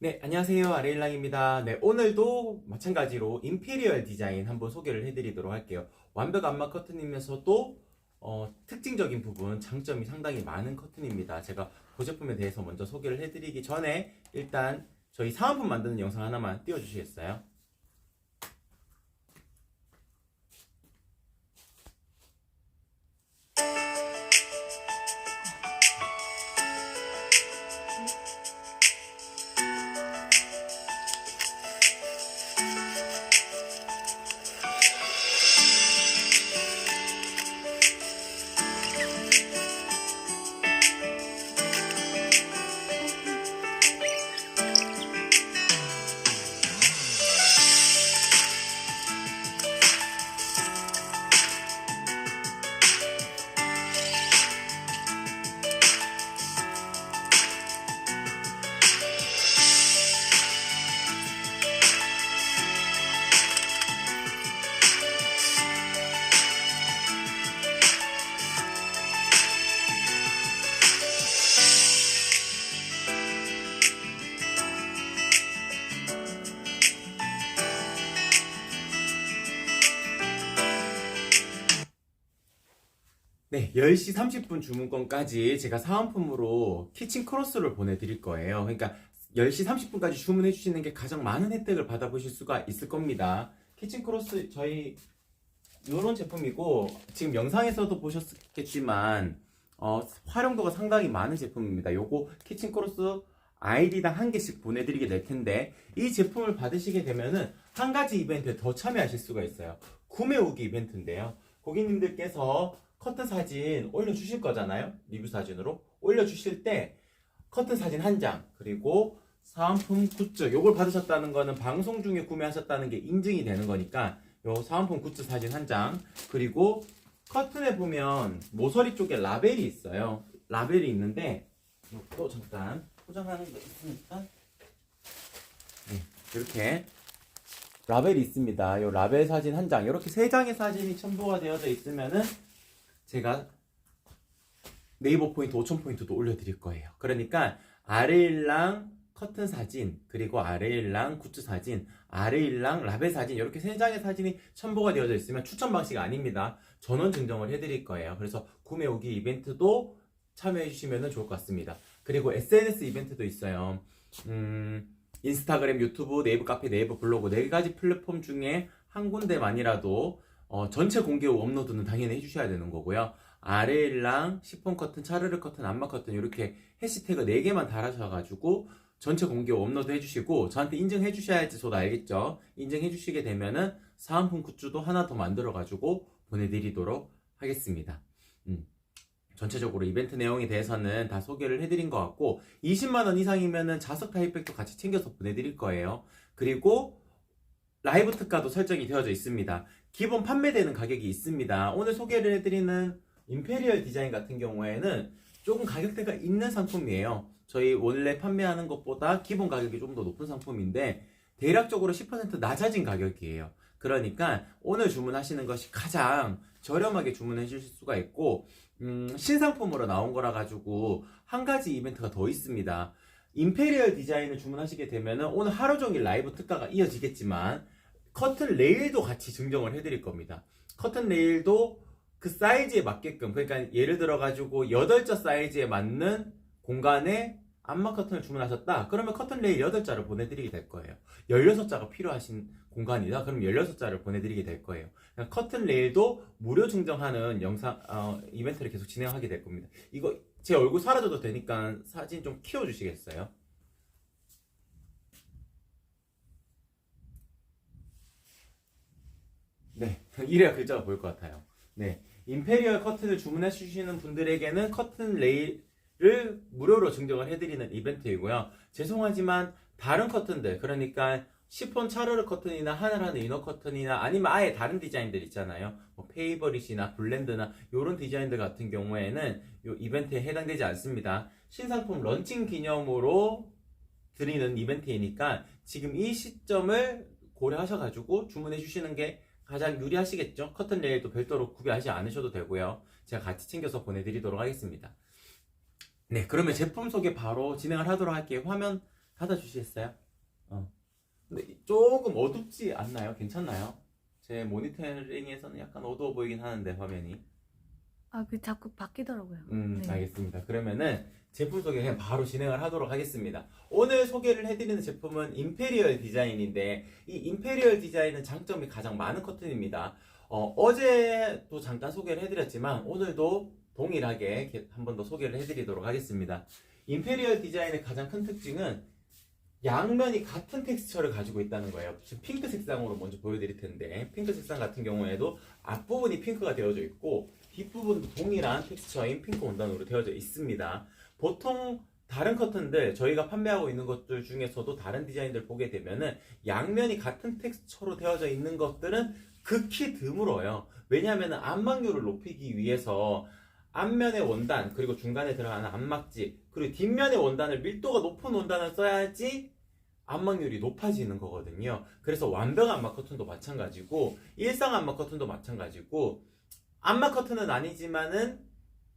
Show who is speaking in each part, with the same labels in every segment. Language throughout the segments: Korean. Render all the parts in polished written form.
Speaker 1: 네, 안녕하세요. 아레일랑입니다. 네, 오늘도 마찬가지로 임페리얼 디자인 한번 소개를 해드리도록 할게요. 완벽 안마 커튼이면서도 특징적인 부분, 장점이 상당히 많은 커튼입니다. 제가 그 제품에 대해서 먼저 소개를 해드리기 전에 일단 저희 사은품 만드는 영상 하나만 띄워주시겠어요? 네, 10시 30분 주문권까지 제가 사은품으로 키친 크로스를 보내드릴 거예요. 그러니까 10시 30분까지 주문해 주시는 게 가장 많은 혜택을 받아보실 수가 있을 겁니다. 키친 크로스 저희 이런 제품이고 지금 영상에서도 보셨겠지만 활용도가 상당히 많은 제품입니다. 요거 키친 크로스 아이디당 한 개씩 보내드리게 될 텐데 이 제품을 받으시게 되면은 한 가지 이벤트에 더 참여하실 수가 있어요. 구매 후기 이벤트인데요. 고객님들께서 커튼 사진 올려주실 거잖아요. 리뷰 사진으로 올려주실 때 커튼 사진 한 장 그리고 사은품 굿즈 요걸 받으셨다는 거는 방송 중에 구매하셨다는 게 인증이 되는 거니까 요 사은품 굿즈 사진 한 장 그리고 커튼에 보면 모서리 쪽에 라벨이 있어요. 라벨이 있는데 또 잠깐 포장하는 거 있으니까 네, 이렇게 라벨이 있습니다. 요 라벨 사진 한 장 이렇게 세 장의 사진이 첨부가 되어져 있으면은 제가 네이버 포인트 5,000포인트도 올려드릴 거예요. 그러니까 아레일랑 커튼 사진 그리고 아레일랑 굿즈 사진 아레일랑 라벨 사진 이렇게 세 장의 사진이 첨부가 되어져 있으면 추천 방식 아닙니다. 전원 증정을 해드릴 거예요. 그래서 구매 후기 이벤트도 참여해 주시면 좋을 것 같습니다. 그리고 SNS 이벤트도 있어요. 인스타그램, 유튜브, 네이버 카페, 네이버 블로그 4가지 플랫폼 중에 한 군데만이라도 전체 공개 후 업로드는 당연히 해주셔야 되는 거고요. 아레일랑, 시폰 커튼, 차르르 커튼, 안마 커튼 이렇게 해시태그 4개만 달아셔가지고 전체 공개 후 업로드 해주시고 저한테 인증해 주셔야지 저도 알겠죠. 인증해 주시게 되면은 사은품 굿즈도 하나 더 만들어가지고 보내드리도록 하겠습니다. 전체적으로 이벤트 내용에 대해서는 다 소개를 해드린 것 같고 20만원 이상이면은 자석 타입백도 같이 챙겨서 보내드릴 거예요. 그리고 라이브 특가도 설정이 되어져 있습니다. 기본 판매되는 가격이 있습니다. 오늘 소개를 해드리는 임페리얼 디자인 같은 경우에는 조금 가격대가 있는 상품이에요. 저희 원래 판매하는 것보다 기본 가격이 좀 더 높은 상품인데 대략적으로 10% 낮아진 가격이에요. 그러니까 오늘 주문하시는 것이 가장 저렴하게 주문해 주실 수가 있고 신상품으로 나온 거라 가지고 한 가지 이벤트가 더 있습니다. 임페리얼 디자인을 주문하시게 되면은 오늘 하루 종일 라이브 특가가 이어지겠지만 커튼 레일도 같이 증정을 해드릴 겁니다. 커튼 레일도 그 사이즈에 맞게끔 그러니까 예를 들어 가지고 8자 사이즈에 맞는 공간에 안마 커튼을 주문하셨다. 그러면 커튼 레일 8자를 보내드리게 될 거예요. 16자가 필요하신 공간이다. 그럼 16자를 보내드리게 될 거예요. 그러니까 커튼 레일도 무료 증정하는 영상 이벤트를 계속 진행하게 될 겁니다. 이거 제 얼굴 사라져도 되니까 사진 좀 키워주시겠어요? 네, 이래야 글자가 보일 것 같아요. 네, 임페리얼 커튼을 주문해 주시는 분들에게는 커튼 레일을 무료로 증정을 해드리는 이벤트이고요. 죄송하지만 다른 커튼들, 그러니까 시폰 차르르 커튼이나 하늘하늘 이너 커튼이나 아니면 아예 다른 디자인들 있잖아요. 뭐 페이버릿이나 블렌드나 이런 디자인들 같은 경우에는 이 이벤트에 해당되지 않습니다. 신상품 런칭 기념으로 드리는 이벤트이니까 지금 이 시점을 고려하셔가지고 주문해 주시는 게 가장 유리하시겠죠? 커튼 레일도 별도로 구비하지 않으셔도 되고요. 제가 같이 챙겨서 보내드리도록 하겠습니다. 네, 그러면 제품 소개 바로 진행을 하도록 할게요. 화면 닫아주시겠어요? 근데 조금 어둡지 않나요? 괜찮나요? 제 모니터링에서는 약간 어두워 보이긴 하는데 화면이.
Speaker 2: 아, 그 자꾸 바뀌더라고요. 네.
Speaker 1: 알겠습니다. 그러면은 제품 소개 그냥 바로 진행을 하도록 하겠습니다. 오늘 소개를 해드리는 제품은 임페리얼 디자인인데 이 임페리얼 디자인은 장점이 가장 많은 커튼입니다. 어제도 잠깐 소개를 해드렸지만 오늘도 동일하게 한 번 더 소개를 해드리도록 하겠습니다. 임페리얼 디자인의 가장 큰 특징은 양면이 같은 텍스처를 가지고 있다는 거예요. 지금 핑크 색상으로 먼저 보여드릴 텐데 핑크 색상 같은 경우에도 앞부분이 핑크가 되어져 있고 뒷부분도 동일한 텍스처인 핑크 원단으로 되어져 있습니다. 보통 다른 커튼들 저희가 판매하고 있는 것들 중에서도 다른 디자인들 보게 되면은 양면이 같은 텍스처로 되어져 있는 것들은 극히 드물어요. 왜냐하면 안막률을 높이기 위해서 앞면의 원단 그리고 중간에 들어가는 안막지 그리고 뒷면의 원단을 밀도가 높은 원단을 써야지 안막률이 높아지는 거거든요. 그래서 완벽 안막 커튼도 마찬가지고 일상 안막 커튼도 마찬가지고 안막 커튼은 아니지만은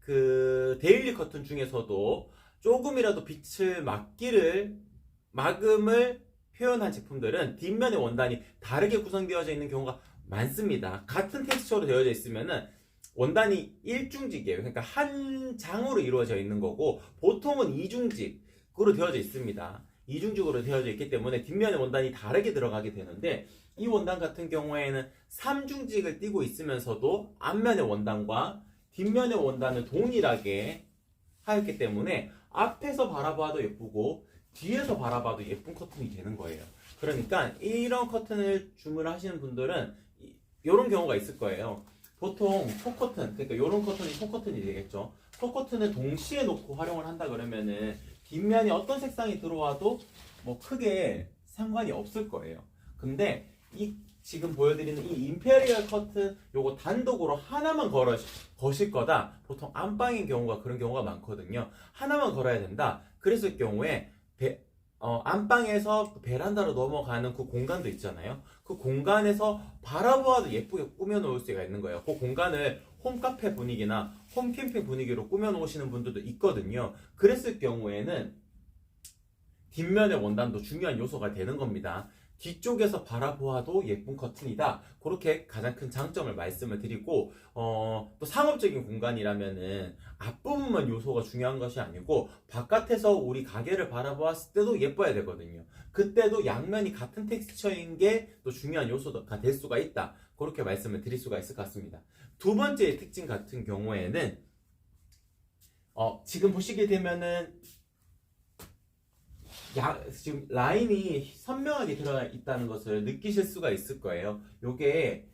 Speaker 1: 그 데일리 커튼 중에서도 조금이라도 빛을 막음을 표현한 제품들은 뒷면의 원단이 다르게 구성되어져 있는 경우가 많습니다. 같은 텍스처로 되어져 있으면은 원단이 일중직이에요. 그러니까 한 장으로 이루어져 있는 거고 보통은 이중직으로 되어져 있습니다. 이중직으로 되어져 있기 때문에 뒷면의 원단이 다르게 들어가게 되는데 이 원단 같은 경우에는 3중직을 띠고 있으면서도 앞면의 원단과 뒷면의 원단을 동일하게 하였기 때문에 앞에서 바라봐도 예쁘고 뒤에서 바라봐도 예쁜 커튼이 되는 거예요. 그러니까 이런 커튼을 주문하시는 분들은 이런 경우가 있을 거예요. 보통 톡커튼, 그러니까 이런 커튼이 톡커튼이 되겠죠. 톡커튼을 동시에 놓고 활용을 한다 그러면은 뒷면이 어떤 색상이 들어와도 뭐 크게 상관이 없을 거예요. 근데 이 지금 보여드리는 이 임페리얼 커튼 요거 단독으로 하나만 거실 거다. 보통 안방인 경우가 그런 경우가 많거든요. 하나만 걸어야 된다. 그랬을 경우에 안방에서 베란다로 넘어가는 그 공간도 있잖아요. 그 공간에서 바라보아도 예쁘게 꾸며 놓을 수가 있는 거예요. 그 공간을 홈카페 분위기나 홈캠핑 분위기로 꾸며 놓으시는 분들도 있거든요. 그랬을 경우에는 뒷면의 원단도 중요한 요소가 되는 겁니다. 뒤쪽에서 바라보아도 예쁜 커튼이다. 그렇게 가장 큰 장점을 말씀을 드리고 또 상업적인 공간이라면은 앞부분만 요소가 중요한 것이 아니고 바깥에서 우리 가게를 바라보았을 때도 예뻐야 되거든요. 그때도 양면이 같은 텍스처인 게 또 중요한 요소가 될 수가 있다. 그렇게 말씀을 드릴 수가 있을 것 같습니다. 두 번째 특징 같은 경우에는 지금 보시게 되면은 지금 라인이 선명하게 들어가 있다는 것을 느끼실 수가 있을 거예요. 요게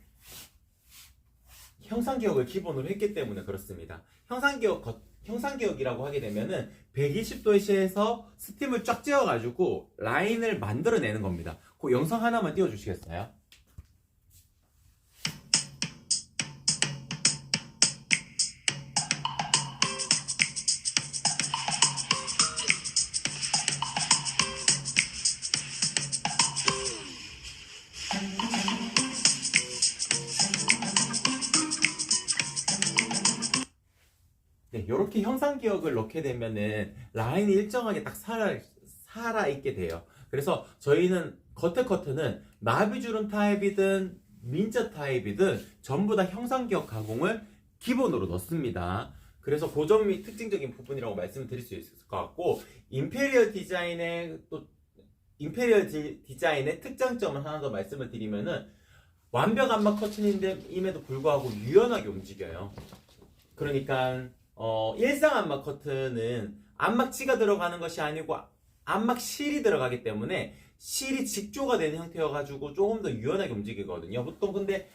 Speaker 1: 형상기억을 기본으로 했기 때문에 그렇습니다. 형상기억이라고 하게 되면은 120도씨에서 스팀을 쫙 찌어가지고 라인을 만들어내는 겁니다. 그 영상 하나만 띄워주시겠어요? 네, 이렇게 형상 기억을 넣게 되면은 라인이 일정하게 딱 살아있게 돼요. 그래서 저희는 겉에 커튼은 나비주름 타입이든 민자 타입이든 전부 다 형상 기억 가공을 기본으로 넣습니다. 그래서 그 점이 특징적인 부분이라고 말씀드릴 수 있을 것 같고 임페리얼 디자인의 특장점을 하나 더 말씀을 드리면은 완벽 안막 커튼임에도 불구하고 유연하게 움직여요. 그러니까 일상 안막 커튼은 안막지가 들어가는 것이 아니고 안막실이 들어가기 때문에 실이 직조가 되는 형태여가지고 조금 더 유연하게 움직이거든요. 보통 근데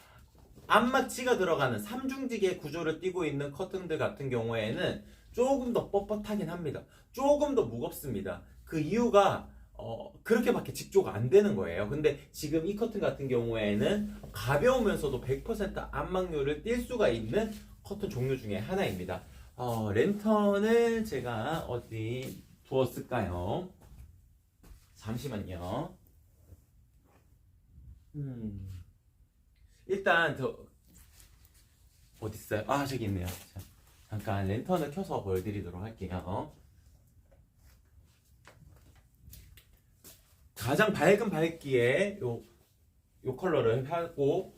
Speaker 1: 안막지가 들어가는 3중직의 구조를 띠고 있는 커튼들 같은 경우에는 조금 더 뻣뻣하긴 합니다. 조금 더 무겁습니다. 그 이유가 그렇게밖에 직조가 안 되는 거예요. 근데 지금 이 커튼 같은 경우에는 가벼우면서도 100% 안막률을 띌 수가 있는 커튼 종류 중에 하나입니다. 랜턴을 제가 어디 두었을까요? 잠시만요. 일단 어디 있어요? 아, 저기 있네요. 자, 잠깐 랜턴을 켜서 보여드리도록 할게요. 가장 밝은 밝기에 요 컬러를 하고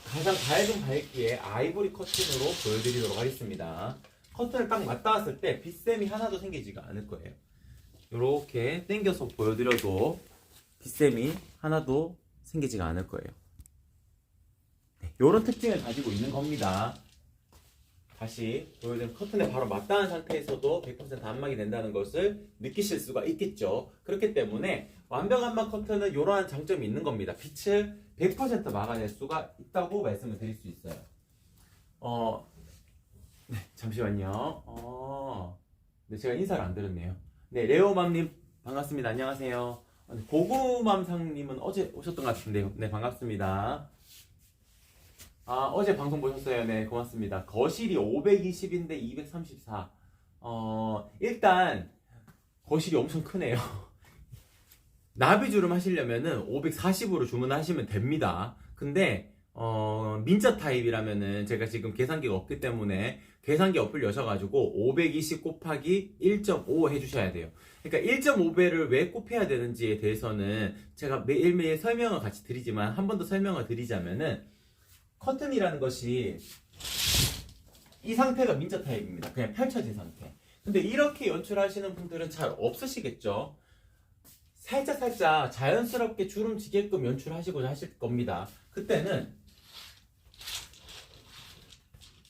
Speaker 1: 가장 밝은 밝기에 아이보리 커튼으로 보여드리도록 하겠습니다. 커튼을 딱 맞닿았을 때 빗샘이 하나도 생기지가 않을 거예요. 이렇게 당겨서 보여드려도 빗샘이 하나도 생기지가 않을 거예요. 네, 이런 특징을 가지고 있는 겁니다. 다시 보여드린 커튼에 바로 맞닿은 상태에서도 100% 안막이 된다는 것을 느끼실 수가 있겠죠. 그렇기 때문에 완벽안막 커튼은 이러한 장점이 있는 겁니다. 빛을 100% 막아낼 수가 있다고 말씀을 드릴 수 있어요. 네, 잠시만요. 네, 제가 인사를 안 드렸네요. 네, 레오맘님 반갑습니다. 안녕하세요. 고구맘상님은 어제 오셨던 것 같은데요. 네, 반갑습니다. 어제 방송 보셨어요? 네, 고맙습니다. 거실이 520인데 234. 일단 거실이 엄청 크네요. 나비주름 하시려면은 540으로 주문하시면 됩니다. 근데 민자 타입이라면은 제가 지금 계산기가 없기 때문에 계산기 어플 여셔가지고 520 곱하기 1.5 해주셔야 돼요. 그러니까 1.5배를 왜 곱해야 되는지에 대해서는 제가 매일매일 설명을 같이 드리지만 한 번 더 설명을 드리자면은 커튼이라는 것이 이 상태가 민자 타입입니다. 그냥 펼쳐진 상태. 근데 이렇게 연출하시는 분들은 잘 없으시겠죠? 살짝 자연스럽게 주름 지게끔 연출하시고자 하실 겁니다. 그때는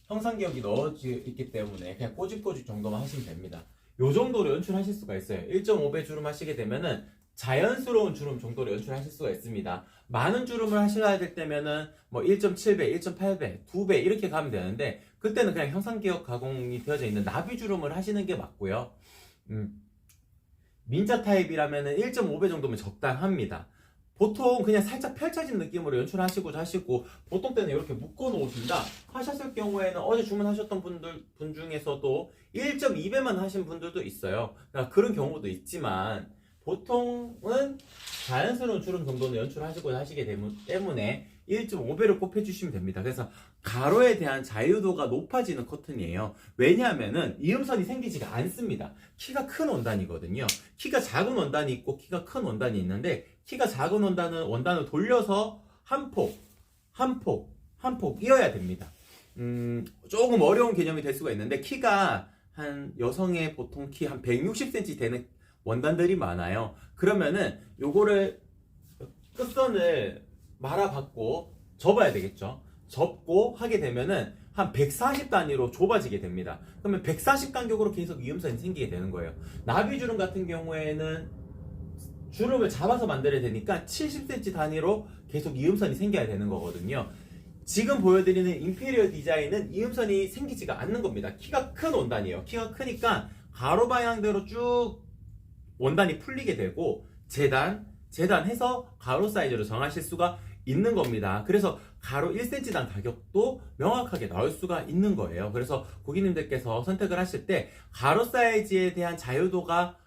Speaker 1: 형상기억이 넣어져 있기 때문에 그냥 꼬집꼬집 정도만 하시면 됩니다. 요 정도로 연출하실 수가 있어요. 1.5배 주름 하시게 되면은 자연스러운 주름 정도로 연출하실 수가 있습니다. 많은 주름을 하셔야 될 때면은 뭐 1.7배, 1.8배, 2배 이렇게 가면 되는데 그때는 그냥 형상기억 가공이 되어져 있는 나비 주름을 하시는 게 맞고요. 민자 타입이라면은 1.5배 정도면 적당합니다. 보통 그냥 살짝 펼쳐진 느낌으로 연출하시고자 하시고 보통 때는 이렇게 묶어 놓으신다 하셨을 경우에는 어제 주문하셨던 분 중에서도 1.2배만 하신 분들도 있어요. 그러니까 그런 경우도 있지만 보통은 자연스러운 주름 정도는 연출하시고자 하시기 때문에 1.5배를 꼭 해주시면 됩니다. 그래서 가로에 대한 자유도가 높아지는 커튼이에요. 왜냐하면은 이음선이 생기지가 않습니다. 키가 큰 원단이거든요. 키가 작은 원단이 있고 키가 큰 원단이 있는데 키가 작은 원단을 돌려서 한 폭 이어야 됩니다. 조금 어려운 개념이 될 수가 있는데 키가 한 여성의 보통 키 한 160cm 되는 원단들이 많아요. 그러면은 요거를 끝선을 말아받고 접어야 되겠죠. 접고 하게 되면은 한 140 단위로 좁아지게 됩니다. 그러면 140 간격으로 계속 이음선이 생기게 되는 거예요. 나비주름 같은 경우에는 주름을 잡아서 만들어야 되니까 70cm 단위로 계속 이음선이 생겨야 되는 거거든요. 지금 보여드리는 인피리어 디자인은 이음선이 생기지가 않는 겁니다. 키가 큰 원단이에요. 키가 크니까 가로 방향대로 쭉 원단이 풀리게 되고 재단해서 가로 사이즈로 정하실 수가 있는 겁니다. 그래서 가로 1cm당 가격도 명확하게 나올 수가 있는 거예요. 그래서 고객님들께서 선택을 하실 때 가로 사이즈에 대한 자유도가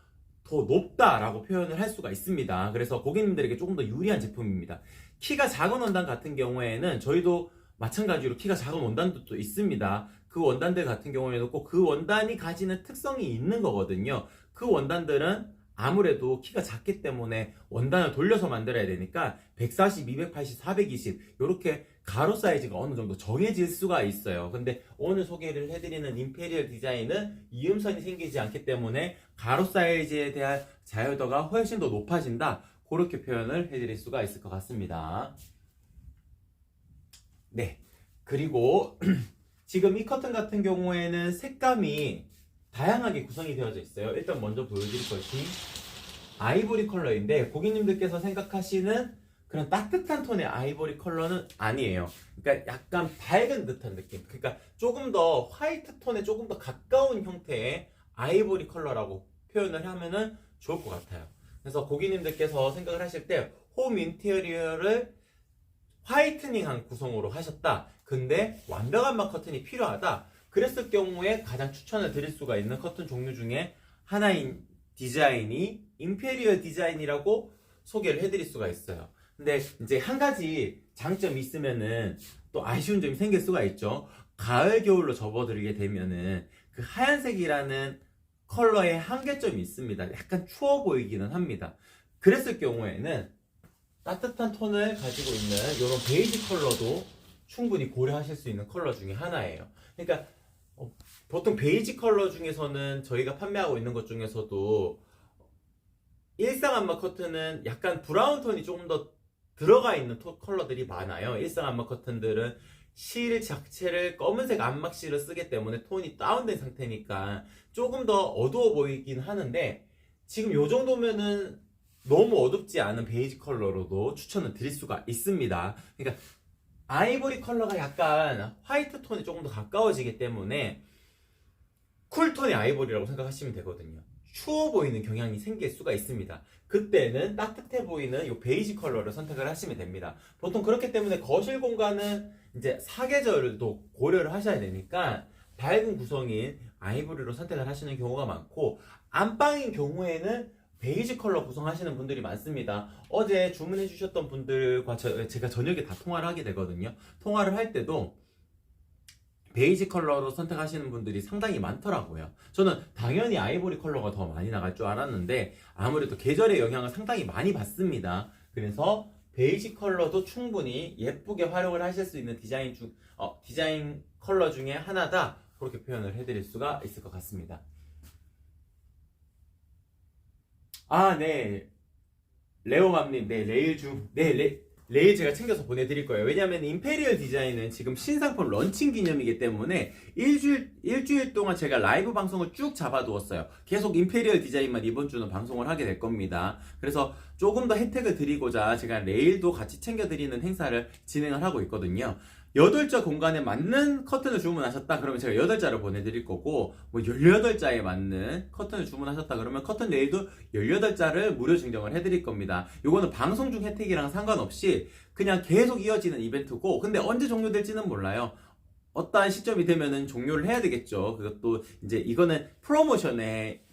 Speaker 1: 더 높다라고 표현을 할 수가 있습니다. 그래서 고객님들에게 조금 더 유리한 제품입니다. 키가 작은 원단 같은 경우에는 저희도 마찬가지로 키가 작은 원단도 있습니다. 그 원단들 같은 경우에는 꼭 그 원단이 가지는 특성이 있는 거거든요. 그 원단들은 아무래도 키가 작기 때문에 원단을 돌려서 만들어야 되니까 140, 280, 420 이렇게 가로 사이즈가 어느 정도 정해질 수가 있어요. 근데 오늘 소개를 해드리는 임페리얼 디자인은 이음선이 생기지 않기 때문에 가로 사이즈에 대한 자유도가 훨씬 더 높아진다. 그렇게 표현을 해드릴 수가 있을 것 같습니다. 네, 그리고 지금 이 커튼 같은 경우에는 색감이 다양하게 구성이 되어져 있어요. 일단 먼저 보여드릴 것이 아이보리 컬러인데 고객님들께서 생각하시는 그런 따뜻한 톤의 아이보리 컬러는 아니에요. 그러니까 약간 밝은 듯한 느낌. 그러니까 조금 더 화이트 톤에 조금 더 가까운 형태의 아이보리 컬러라고 표현을 하면은 좋을 것 같아요. 그래서 고객님들께서 생각을 하실 때 홈 인테리어를 화이트닝한 구성으로 하셨다. 근데 완벽한 커튼이 필요하다. 그랬을 경우에 가장 추천을 드릴 수가 있는 커튼 종류 중에 하나인 디자인이 임페리얼 디자인이라고 소개를 해드릴 수가 있어요. 근데 이제 한 가지 장점이 있으면은 또 아쉬운 점이 생길 수가 있죠. 가을 겨울로 접어들게 되면은 그 하얀색이라는 컬러의 한계점이 있습니다. 약간 추워 보이기는 합니다. 그랬을 경우에는 따뜻한 톤을 가지고 있는 이런 베이지 컬러도 충분히 고려하실 수 있는 컬러 중에 하나예요. 그러니까 보통 베이지 컬러 중에서는 저희가 판매하고 있는 것 중에서도 일상 암막 커튼은 약간 브라운 톤이 조금 더 들어가 있는 컬러들이 많아요. 일상 암막 커튼들은 실 자체를 검은색 암막 실을 쓰기 때문에 톤이 다운된 상태니까 조금 더 어두워 보이긴 하는데, 지금 요 정도면은 너무 어둡지 않은 베이지 컬러로도 추천을 드릴 수가 있습니다. 그러니까 아이보리 컬러가 약간 화이트 톤이 조금 더 가까워지기 때문에 쿨톤이 아이보리라고 생각하시면 되거든요. 추워 보이는 경향이 생길 수가 있습니다. 그때는 따뜻해 보이는 이 베이지 컬러를 선택을 하시면 됩니다. 보통 그렇기 때문에 거실 공간은 이제 사계절도 고려를 하셔야 되니까 밝은 구성인 아이보리로 선택을 하시는 경우가 많고, 안방인 경우에는 베이지 컬러 구성하시는 분들이 많습니다. 어제 주문해 주셨던 분들과 제가 저녁에 다 통화를 하게 되거든요. 통화를 할 때도 베이지 컬러로 선택하시는 분들이 상당히 많더라고요. 저는 당연히 아이보리 컬러가 더 많이 나갈 줄 알았는데 아무래도 계절의 영향을 상당히 많이 받습니다. 그래서 베이지 컬러도 충분히 예쁘게 활용을 하실 수 있는 디자인 컬러 중에 하나다, 그렇게 표현을 해드릴 수가 있을 것 같습니다. 아, 네. 레오맘님, 네, 레일 제가 챙겨서 보내드릴 거예요. 왜냐면 임페리얼 디자인은 지금 신상품 런칭 기념이기 때문에 일주일 동안 제가 라이브 방송을 쭉 잡아두었어요. 계속 임페리얼 디자인만 이번 주는 방송을 하게 될 겁니다. 그래서 조금 더 혜택을 드리고자 제가 레일도 같이 챙겨드리는 행사를 진행을 하고 있거든요. 8자 공간에 맞는 커튼을 주문하셨다 그러면 제가 8자를 보내드릴 거고, 뭐 18자에 맞는 커튼을 주문하셨다 그러면 커튼 레일도 18자를 무료 증정을 해드릴 겁니다. 요거는 방송 중 혜택이랑 상관없이 그냥 계속 이어지는 이벤트고, 근데 언제 종료될지는 몰라요. 어떠한 시점이 되면은 종료를 해야 되겠죠. 그것도 이제 이거는 프로모션의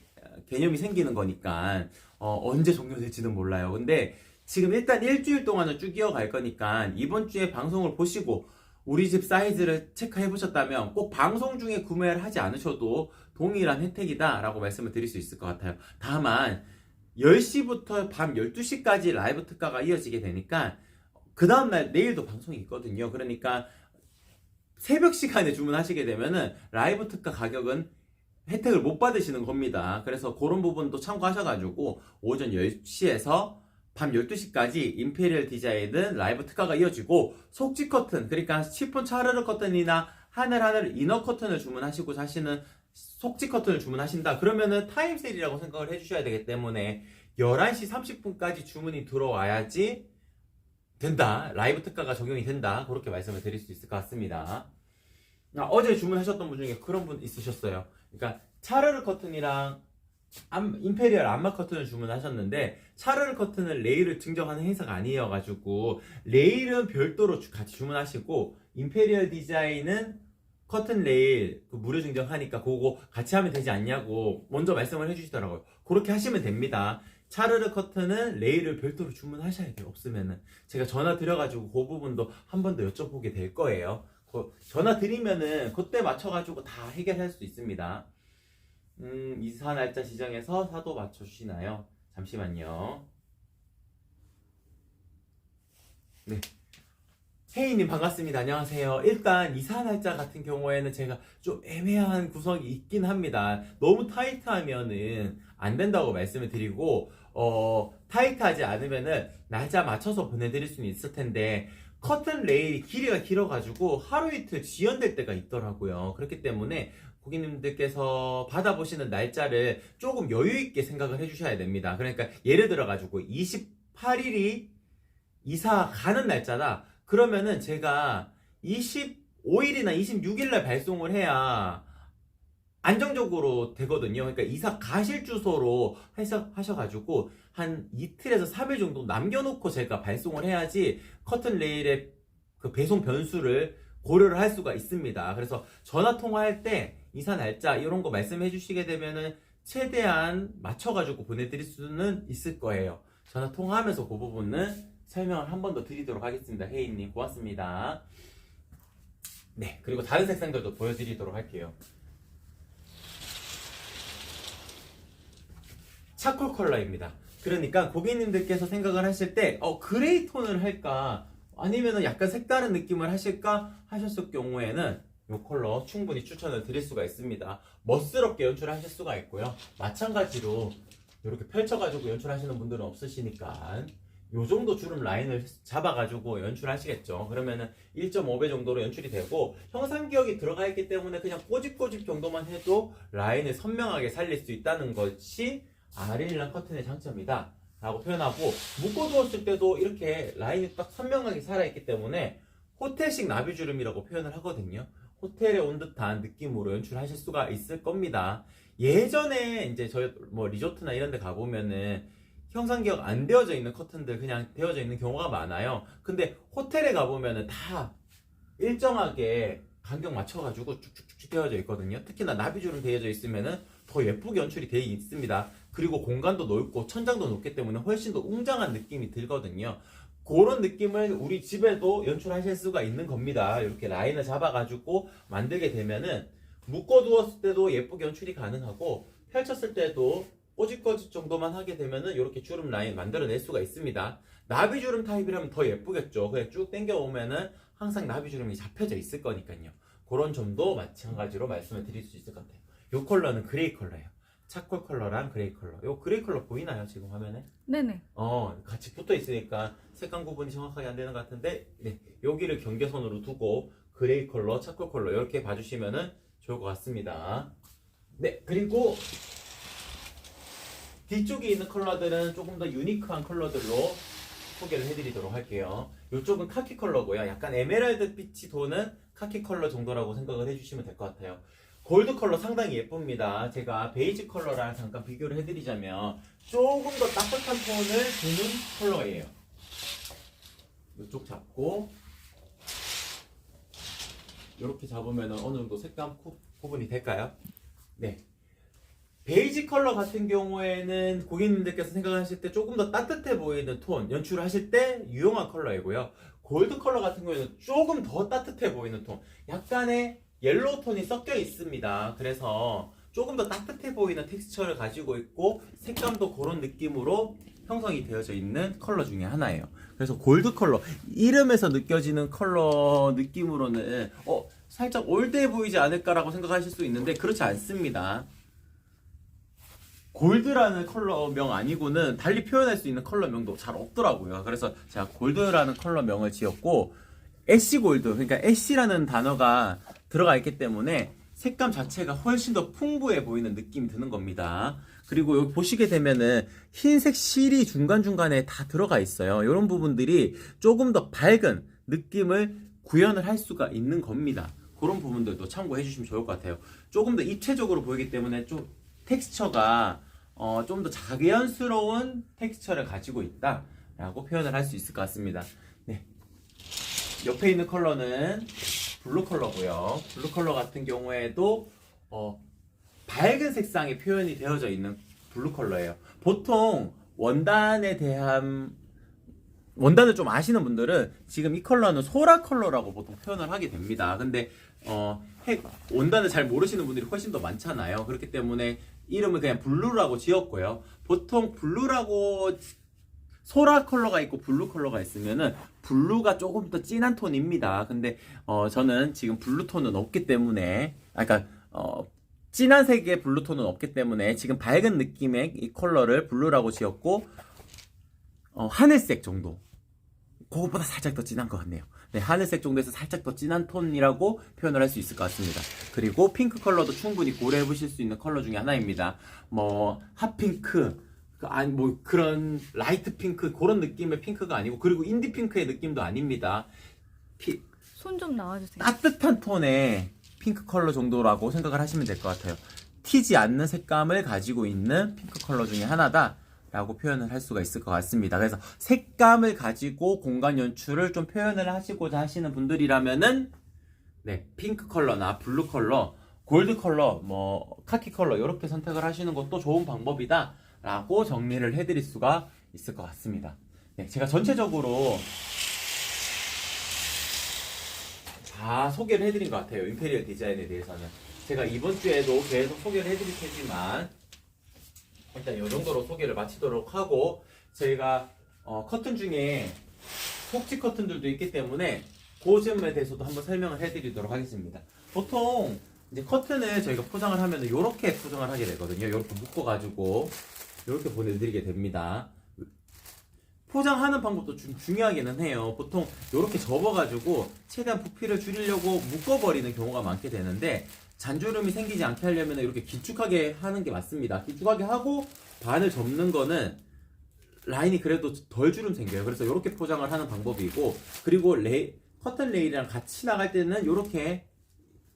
Speaker 1: 개념이 생기는 거니까 언제 종료될지는 몰라요. 근데 지금 일단 일주일 동안은 쭉 이어갈 거니까 이번 주에 방송을 보시고 우리 집 사이즈를 체크해 보셨다면 꼭 방송 중에 구매를 하지 않으셔도 동일한 혜택이다 라고 말씀을 드릴 수 있을 것 같아요. 다만 10시부터 밤 12시까지 라이브 특가가 이어지게 되니까 그 다음날 내일도 방송이 있거든요. 그러니까 새벽 시간에 주문하시게 되면은 라이브 특가 가격은 혜택을 못 받으시는 겁니다. 그래서 그런 부분도 참고하셔가지고 오전 10시에서 밤 12시까지 임페리얼 디자인은 라이브 특가가 이어지고, 속지 커튼, 그러니까 시폰 차르르 커튼이나 하늘 이너 커튼을 주문하시고 하시는 속지 커튼을 주문하신다 그러면은 타임 세일이라고 생각을 해주셔야 되기 때문에 11시 30분까지 주문이 들어와야지 된다, 라이브 특가가 적용이 된다, 그렇게 말씀을 드릴 수 있을 것 같습니다. 어제 주문하셨던 분 중에 그런 분 있으셨어요. 그러니까 차르르 커튼이랑 임페리얼 암막 커튼을 주문하셨는데 차르르 커튼은 레일을 증정하는 행사가 아니어가지고 레일은 별도로 같이 주문하시고, 임페리얼 디자인은 커튼 레일 무료 증정하니까 그거 같이 하면 되지 않냐고 먼저 말씀을 해주시더라고요. 그렇게 하시면 됩니다. 차르르 커튼은 레일을 별도로 주문하셔야 돼요. 없으면은 제가 전화 드려가지고 그 부분도 한 번 더 여쭤보게 될 거예요. 전화 드리면은 그때 맞춰가지고 다 해결할 수 있습니다. 이사 날짜 지정해서 사도 맞춰주시나요? 잠시만요. 네. 혜인님 반갑습니다. 안녕하세요. 일단 이사 날짜 같은 경우에는 제가 좀 애매한 구성이 있긴 합니다. 너무 타이트하면은 안 된다고 말씀을 드리고, 타이트하지 않으면은 날짜 맞춰서 보내드릴 수는 있을 텐데, 커튼 레일이 길이가 길어가지고 하루 이틀 지연될 때가 있더라고요. 그렇기 때문에 고객님들께서 받아보시는 날짜를 조금 여유있게 생각을 해주셔야 됩니다. 그러니까 예를 들어가지고 28일이 이사 가는 날짜다 그러면은 제가 25일이나 26일날 발송을 해야 안정적으로 되거든요. 그러니까 이사 가실 주소로 하셔가지고 한 이틀에서 3일 정도 남겨놓고 제가 발송을 해야지 커튼 레일의 그 배송 변수를 고려를 할 수가 있습니다. 그래서 전화 통화할 때 이사 날짜 이런 거 말씀해 주시게 되면은 최대한 맞춰가지고 보내드릴 수는 있을 거예요. 전화 통화하면서 그 부분은 설명을 한 번 더 드리도록 하겠습니다. 혜인님 고맙습니다. 네, 그리고 다른 색상들도 보여드리도록 할게요. 차콜 컬러입니다. 그러니까 고객님들께서 생각을 하실 때 그레이 톤을 할까 아니면은 약간 색다른 느낌을 하실까 하셨을 경우에는 이 컬러 충분히 추천을 드릴 수가 있습니다. 멋스럽게 연출하실 수가 있고요. 마찬가지로 이렇게 펼쳐가지고 연출하시는 분들은 없으시니까 요 정도 주름 라인을 잡아가지고 연출하시겠죠. 그러면은 1.5배 정도로 연출이 되고 형상기억이 들어가 있기 때문에 그냥 꼬집꼬집 정도만 해도 라인을 선명하게 살릴 수 있다는 것이 아리닐란 커튼의 장점이다 라고 표현하고, 묶어두었을 때도 이렇게 라인이 딱 선명하게 살아있기 때문에 호텔식 나비주름이라고 표현을 하거든요. 호텔에 온 듯한 느낌으로 연출하실 수가 있을 겁니다. 예전에 이제 저희 뭐 리조트나 이런 데 가보면은 형상기억 안 되어져 있는 커튼들 그냥 되어져 있는 경우가 많아요. 근데 호텔에 가보면은 다 일정하게 간격 맞춰가지고 쭉쭉쭉 되어져 있거든요. 특히나 나비주름 되어져 있으면은 더 예쁘게 연출이 되어 있습니다. 그리고 공간도 넓고 천장도 높기 때문에 훨씬 더 웅장한 느낌이 들거든요. 그런 느낌을 우리 집에도 연출하실 수가 있는 겁니다. 이렇게 라인을 잡아가지고 만들게 되면은 묶어두었을 때도 예쁘게 연출이 가능하고 펼쳤을 때도 꼬집꼬집 정도만 하게 되면은 이렇게 주름 라인 만들어낼 수가 있습니다. 나비주름 타입이라면 더 예쁘겠죠. 그냥 쭉 당겨오면은 항상 나비주름이 잡혀져 있을 거니까요. 그런 점도 마찬가지로 말씀을 드릴 수 있을 것 같아요. 이 컬러는 그레이 컬러예요. 차콜 컬러랑 그레이 컬러. 이 그레이 컬러 보이나요 지금 화면에?
Speaker 2: 네네.
Speaker 1: 같이 붙어 있으니까 색감 구분이 정확하게 안 되는 것 같은데, 네, 여기를 경계선으로 두고 그레이 컬러, 차콜 컬러 이렇게 봐주시면은 좋을 것 같습니다. 네, 그리고 뒤쪽에 있는 컬러들은 조금 더 유니크한 컬러들로 소개를 해드리도록 할게요. 이쪽은 카키 컬러고요. 약간 에메랄드 빛이 도는 카키 컬러 정도라고 생각을 해주시면 될 것 같아요. 골드 컬러 상당히 예쁩니다. 제가 베이지 컬러랑 잠깐 비교를 해드리자면 조금 더 따뜻한 톤을 주는 컬러예요. 이쪽 잡고 이렇게 잡으면 어느 정도 색감 구분이 될까요? 네. 베이지 컬러 같은 경우에는 고객님들께서 생각하실 때 조금 더 따뜻해 보이는 톤 연출을 하실 때 유용한 컬러이고요. 골드 컬러 같은 경우에는 조금 더 따뜻해 보이는 톤, 약간의 옐로우 톤이 섞여 있습니다. 그래서 조금 더 따뜻해 보이는 텍스처를 가지고 있고 색감도 그런 느낌으로 형성이 되어져 있는 컬러 중에 하나예요. 그래서 골드 컬러, 이름에서 느껴지는 컬러 느낌으로는 살짝 올드해 보이지 않을까라고 생각하실 수 있는데 그렇지 않습니다. 골드라는 컬러명 아니고는 달리 표현할 수 있는 컬러명도 잘 없더라고요. 그래서 제가 골드라는 컬러명을 지었고, 애쉬 골드, 그러니까 애쉬라는 단어가 들어가 있기 때문에 색감 자체가 훨씬 더 풍부해 보이는 느낌이 드는 겁니다. 그리고 여기 보시게 되면은 흰색 실이 중간중간에 다 들어가 있어요. 이런 부분들이 조금 더 밝은 느낌을 구현을 할 수가 있는 겁니다. 그런 부분들도 참고해 주시면 좋을 것 같아요. 조금 더 입체적으로 보이기 때문에 좀 텍스처가 좀 더 자연스러운 텍스처를 가지고 있다 라고 표현을 할 수 있을 것 같습니다. 네. 옆에 있는 컬러는 블루 컬러고요. 블루 컬러 같은 경우에도 밝은 색상이 표현이 되어져 있는 블루 컬러예요. 보통 원단에 대한 원단을 좀 아시는 분들은 지금 이 컬러는 소라 컬러라고 보통 표현을 하게 됩니다. 근데 원단을 잘 모르시는 분들이 훨씬 더 많잖아요. 그렇기 때문에 이름을 그냥 블루라고 지었고요. 보통 블루라고 소라 컬러가 있고 블루 컬러가 있으면은 블루가 조금 더 진한 톤입니다. 근데 저는 지금 블루 톤은 없기 때문에, 진한 색의 블루 톤은 없기 때문에 지금 밝은 느낌의 이 컬러를 블루라고 지었고, 하늘색 정도, 그것보다 살짝 더 진한 것 같네요. 네, 하늘색 정도에서 살짝 더 진한 톤이라고 표현을 할 수 있을 것 같습니다. 그리고 핑크 컬러도 충분히 고려해 보실 수 있는 컬러 중에 하나입니다. 핫핑크, 그런 라이트 핑크, 그런 느낌의 핑크가 아니고, 그리고 인디 핑크의 느낌도 아닙니다.
Speaker 2: 손 좀 나와주세요.
Speaker 1: 따뜻한 톤의 핑크 컬러 정도라고 생각을 하시면 될 것 같아요. 튀지 않는 색감을 가지고 있는 핑크 컬러 중에 하나다 라고 표현을 할 수가 있을 것 같습니다. 그래서 색감을 가지고 공간 연출을 좀 표현을 하시고자 하시는 분들이라면은, 네, 핑크 컬러나 블루 컬러, 골드 컬러, 카키 컬러 이렇게 선택을 하시는 것도 좋은 방법이다 라고 정리를 해드릴 수가 있을 것 같습니다. 네, 제가 전체적으로 다 소개를 해드린 것 같아요. 인테리어 디자인에 대해서는 제가 이번 주에도 계속 소개를 해드릴 테지만 일단 이 정도로 소개를 마치도록 하고 저희가 커튼 중에 속지 커튼들도 있기 때문에 그 점에 대해서도 한번 설명을 해드리도록 하겠습니다. 보통 이제 커튼을 저희가 포장을 하면 이렇게 포장을 하게 되거든요. 이렇게 묶어가지고 이렇게 보내드리게 됩니다. 포장하는 방법도 좀 중요하기는 해요. 보통 이렇게 접어가지고 최대한 부피를 줄이려고 묶어버리는 경우가 많게 되는데 잔주름이 생기지 않게 하려면 이렇게 길쭉하게 하는 게 맞습니다. 길쭉하게 하고 반을 접는 거는 라인이 그래도 덜 주름 생겨요. 그래서 이렇게 포장을 하는 방법이고, 그리고 커튼 레일이랑 같이 나갈 때는 이렇게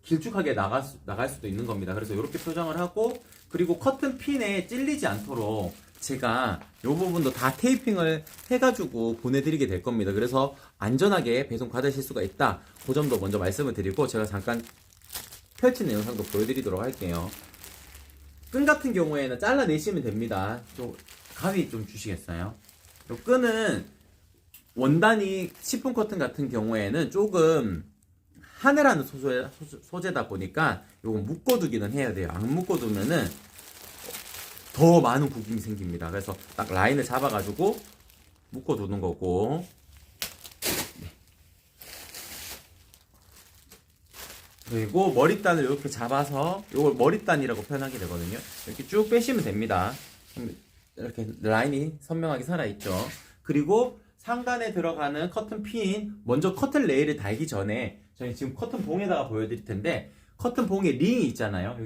Speaker 1: 길쭉하게 나갈 수도 있는 겁니다. 그래서 이렇게 포장을 하고, 그리고 커튼 핀에 찔리지 않도록 제가 이 부분도 다 테이핑을 해가지고 보내드리게 될 겁니다. 그래서 안전하게 배송 받으실 수가 있다. 그 점도 먼저 말씀을 드리고 제가 잠깐 펼치는 영상도 보여드리도록 할게요. 끈 같은 경우에는 잘라내시면 됩니다. 좀 가위 좀 주시겠어요? 이 끈은 원단이 시폰 커튼 같은 경우에는 조금 하늘하는 소재다 보니까 요거 묶어두기는 해야 돼요. 안 묶어두면은 더 많은 구김이 생깁니다. 그래서 딱 라인을 잡아가지고 묶어두는 거고. 그리고 머리단을 이렇게 잡아서 이걸 머리단이라고 표현하게 되거든요. 이렇게 쭉 빼시면 됩니다. 이렇게 라인이 선명하게 살아있죠. 그리고 상단에 들어가는 커튼 핀, 먼저 커튼 레일을 달기 전에 저희 지금 커튼 봉에다가 보여드릴 텐데, 커튼 봉에 링이 있잖아요.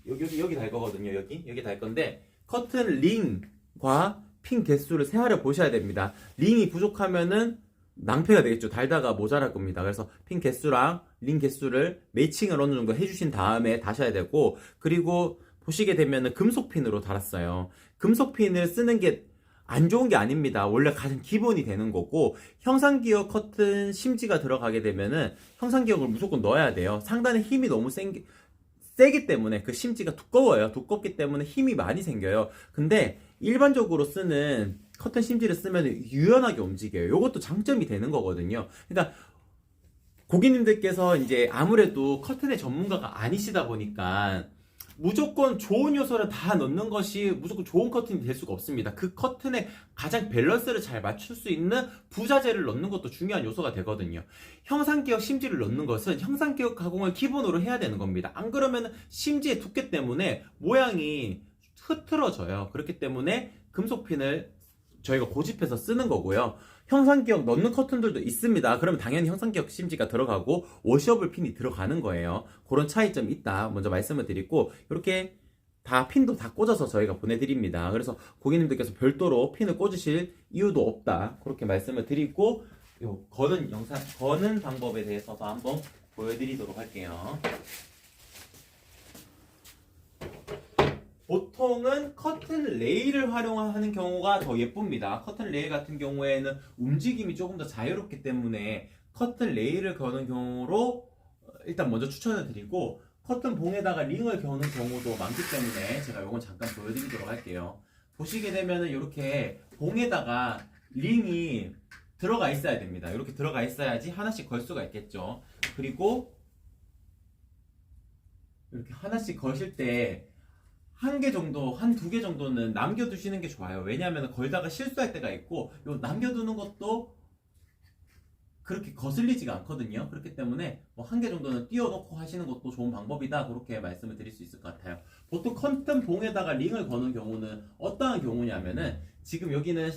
Speaker 1: 여기 달 거거든요. 여기 달 건데, 커튼 링과 핀 개수를 세활해 보셔야 됩니다. 링이 부족하면은 낭패가 되겠죠. 달다가 모자랄 겁니다. 그래서 핀 개수랑 링 개수를 매칭을 어느 정도 해주신 다음에 다셔야 되고, 그리고 보시게 되면은 금속 핀으로 달았어요. 금속 핀을 쓰는 게 안 좋은 게 아닙니다. 원래 가장 기본이 되는 거고, 형상기역 커튼 심지가 들어가게 되면은 형상기역을 무조건 넣어야 돼요. 상단에 힘이 너무 세기 때문에 그 심지가 두꺼워요. 두껍기 때문에 힘이 많이 생겨요. 근데 일반적으로 쓰는 커튼 심지를 쓰면 유연하게 움직여요. 이것도 장점이 되는 거거든요. 그러니까 고객님들께서 이제 아무래도 커튼의 전문가가 아니시다 보니까 무조건 좋은 요소를 다 넣는 것이 무조건 좋은 커튼이 될 수가 없습니다. 그 커튼의 가장 밸런스를 잘 맞출 수 있는 부자재를 넣는 것도 중요한 요소가 되거든요. 형상기역 심지를 넣는 것은 형상기역 가공을 기본으로 해야 되는 겁니다. 안 그러면 심지의 두께 때문에 모양이 흐트러져요. 그렇기 때문에 금속핀을 저희가 고집해서 쓰는 거고요. 형상기역 넣는 커튼들도 있습니다. 그러면 당연히 형상기역 심지가 들어가고 워셔블 핀이 들어가는 거예요. 그런 차이점이 있다. 먼저 말씀을 드리고, 이렇게 다 핀도 다 꽂아서 저희가 보내드립니다. 그래서 고객님들께서 별도로 핀을 꽂으실 이유도 없다. 그렇게 말씀을 드리고, 요 거는 방법에 대해서도 한번 보여드리도록 할게요. 보통은 커튼 레일을 활용하는 경우가 더 예쁩니다. 커튼 레일 같은 경우에는 움직임이 조금 더 자유롭기 때문에 커튼 레일을 거는 경우로 일단 먼저 추천을 드리고, 커튼 봉에다가 링을 겨는 경우도 많기 때문에 제가 이건 잠깐 보여드리도록 할게요. 보시게 되면은 이렇게 봉에다가 링이 들어가 있어야 됩니다. 이렇게 들어가 있어야지 하나씩 걸 수가 있겠죠. 그리고 이렇게 하나씩 거실 때 한 개 정도, 한 두 개 정도는 남겨두시는 게 좋아요. 왜냐하면 걸다가 실수할 때가 있고, 요 남겨두는 것도 그렇게 거슬리지가 않거든요. 그렇기 때문에 뭐 한 개 정도는 띄워놓고 하시는 것도 좋은 방법이다. 그렇게 말씀을 드릴 수 있을 것 같아요. 보통 커튼 봉에다가 링을 거는 경우는 어떠한 경우냐면은, 지금 여기는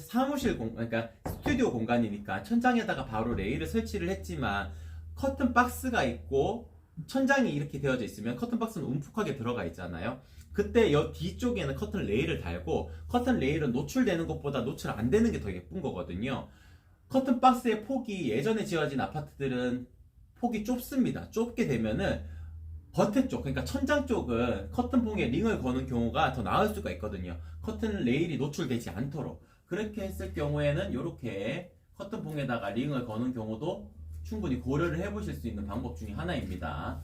Speaker 1: 그러니까 스튜디오 공간이니까 천장에다가 바로 레일을 설치를 했지만 커튼 박스가 있고 천장이 이렇게 되어져 있으면 커튼 박스는 움푹하게 들어가 있잖아요. 그때 여 뒤쪽에는 커튼 레일을 달고, 커튼 레일은 노출되는 것보다 노출 안 되는 게 더 예쁜 거거든요. 커튼 박스의 폭이 예전에 지어진 아파트들은 폭이 좁습니다. 좁게 되면은 겉에 쪽, 그러니까 천장 쪽은 커튼 봉에 링을 거는 경우가 더 나을 수가 있거든요. 커튼 레일이 노출되지 않도록. 그렇게 했을 경우에는 이렇게 커튼 봉에다가 링을 거는 경우도 충분히 고려를 해보실 수 있는 방법 중에 하나입니다.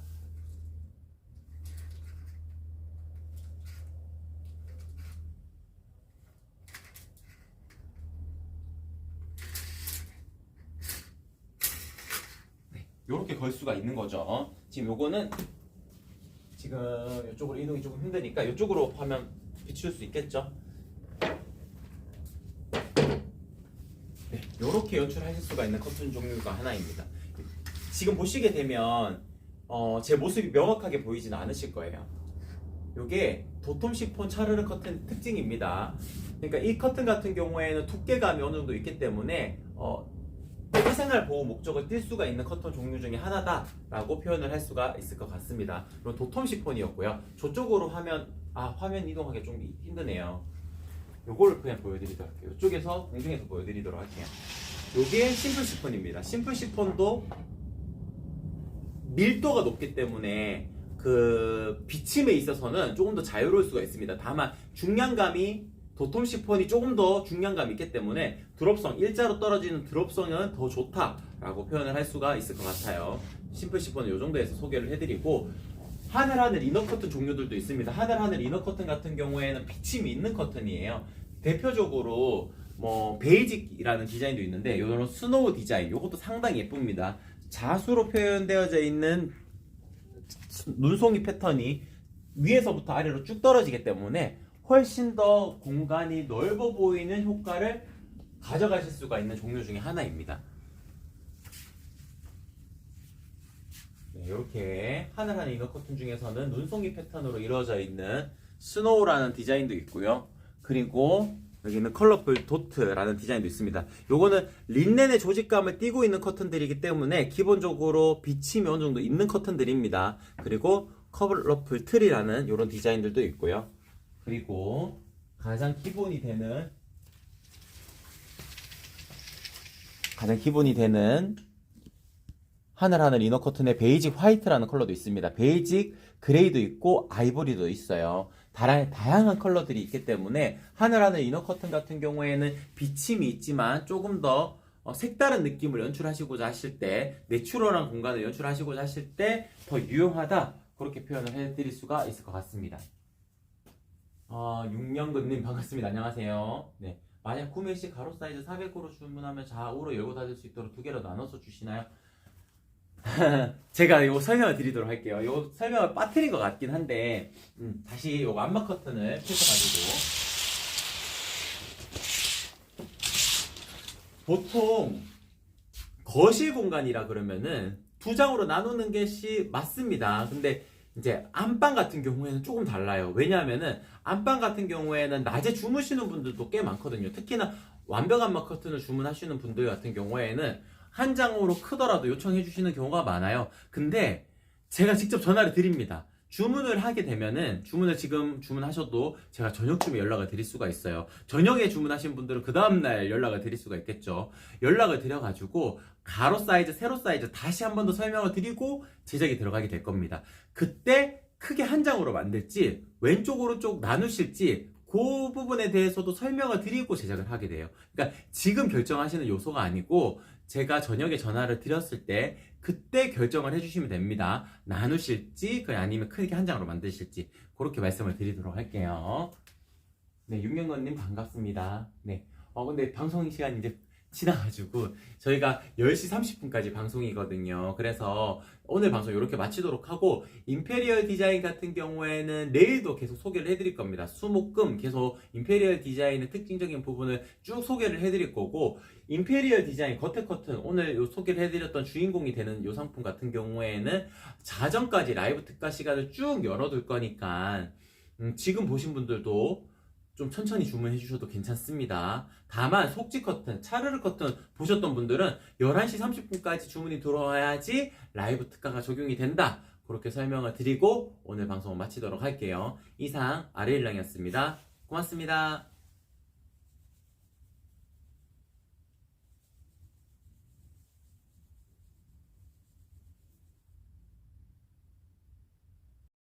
Speaker 1: 이렇게 걸 수가 있는 거죠. 지금 요거는 지금 이쪽으로 이동이 조금 힘드니까 이쪽으로 하면 비출 수 있겠죠. 이렇게 연출하실 수가 있는 커튼 종류가 하나입니다. 지금 보시게 되면 제 모습이 명확하게 보이지는 않으실 거예요. 이게 도톰 시폰 차르르 커튼 특징입니다. 그러니까 이 커튼 같은 경우에는 두께감이 어느 정도 있기 때문에 일생활 보호 목적을 띌 수가 있는 커튼 종류 중에 하나다라고 표현을 할 수가 있을 것 같습니다. 그럼 도톰 시폰이었고요. 저쪽으로 화면 이동하기 좀 힘드네요. 요거를 그냥 보여드리도록 할게요. 이쪽에서 공중에서 보여드리도록 할게요. 요게 심플 시폰입니다. 심플 시폰도 밀도가 높기 때문에 그 비침에 있어서는 조금 더 자유로울 수가 있습니다. 다만 중량감이 도톰 시폰이 조금 더 중량감이 있기 때문에 드롭성, 일자로 떨어지는 드롭성은 더 좋다라고 표현을 할 수가 있을 것 같아요. 심플 시폰은 이 정도에서 소개를 해드리고, 하늘 이너 커튼 종류들도 있습니다. 하늘 이너 커튼 같은 경우에는 비침이 있는 커튼이에요. 대표적으로 베이직이라는 디자인도 있는데, 이런 스노우 디자인, 이것도 상당히 예쁩니다. 자수로 표현되어져 있는 눈송이 패턴이 위에서부터 아래로 쭉 떨어지기 때문에 훨씬 더 공간이 넓어 보이는 효과를 가져가실 수가 있는 종류 중에 하나입니다. 네, 이렇게 하늘 이너 커튼 중에서는 눈송이 패턴으로 이루어져 있는 스노우라는 디자인도 있고요. 그리고 여기는 컬러풀 도트라는 디자인도 있습니다. 요거는 린넨의 조직감을 띠고 있는 커튼들이기 때문에 기본적으로 비침이 어느 정도 있는 커튼들입니다. 그리고 컬러풀 트리라는 이런 디자인들도 있고요. 그리고 가장 기본이 되는 하늘 이너 커튼의 베이직 화이트라는 컬러도 있습니다. 베이직 그레이도 있고 아이보리도 있어요. 다양한 컬러들이 있기 때문에 하늘 이너 커튼 같은 경우에는 비침이 있지만 조금 더 색다른 느낌을 연출하시고자 하실 때, 내추럴한 공간을 연출하시고자 하실 때 더 유용하다, 그렇게 표현을 해드릴 수가 있을 것 같습니다. 6년근님 반갑습니다. 안녕하세요. 네. 만약 구매 시 가로 사이즈 400으로 주문하면 좌우로 열고 닫을 수 있도록 두 개로 나눠서 주시나요? 제가 이거 설명을 드리도록 할게요. 이거 설명을 빠뜨린 것 같긴 한데, 다시 이 암막 커튼을 펼쳐가지고, 보통 거실 공간이라 그러면은 두 장으로 나누는 것이 맞습니다. 근데 이제 안방 같은 경우에는 조금 달라요. 왜냐하면은 안방 같은 경우에는 낮에 주무시는 분들도 꽤 많거든요. 특히나 완벽 암막 커튼을 주문하시는 분들 같은 경우에는 한 장으로 크더라도 요청해 주시는 경우가 많아요. 근데 제가 직접 전화를 드립니다. 주문을 하게 되면은, 주문을 지금 주문하셔도 제가 저녁쯤에 연락을 드릴 수가 있어요. 저녁에 주문하신 분들은 그 다음날 연락을 드릴 수가 있겠죠. 연락을 드려가지고 가로 사이즈, 세로 사이즈 다시 한 번 더 설명을 드리고 제작이 들어가게 될 겁니다. 그때 크게 한 장으로 만들지 왼쪽 오른쪽 나누실지 그 부분에 대해서도 설명을 드리고 제작을 하게 돼요. 그러니까 지금 결정하시는 요소가 아니고 제가 저녁에 전화를 드렸을 때 그때 결정을 해주시면 됩니다. 나누실지 아니면 크게 한 장으로 만드실지 그렇게 말씀을 드리도록 할게요. 네, 윤경건님 반갑습니다. 네, 근데 방송 시간이 이제 지나가지고 저희가 10시 30분까지 방송이거든요. 그래서 오늘 방송 이렇게 마치도록 하고, 임페리얼 디자인 같은 경우에는 내일도 계속 소개를 해드릴 겁니다. 수목금 계속 임페리얼 디자인의 특징적인 부분을 쭉 소개를 해드릴 거고, 임페리얼 디자인 겉에 커튼, 오늘 요 소개를 해드렸던 주인공이 되는 요 상품 같은 경우에는 자정까지 라이브 특가 시간을 쭉 열어둘 거니까 지금 보신 분들도 좀 천천히 주문해 주셔도 괜찮습니다. 다만 속지 커튼, 차르르 커튼 보셨던 분들은 11시 30분까지 주문이 들어와야지 라이브 특가가 적용이 된다, 그렇게 설명을 드리고 오늘 방송을 마치도록 할게요. 이상 아레일랑이었습니다. 고맙습니다.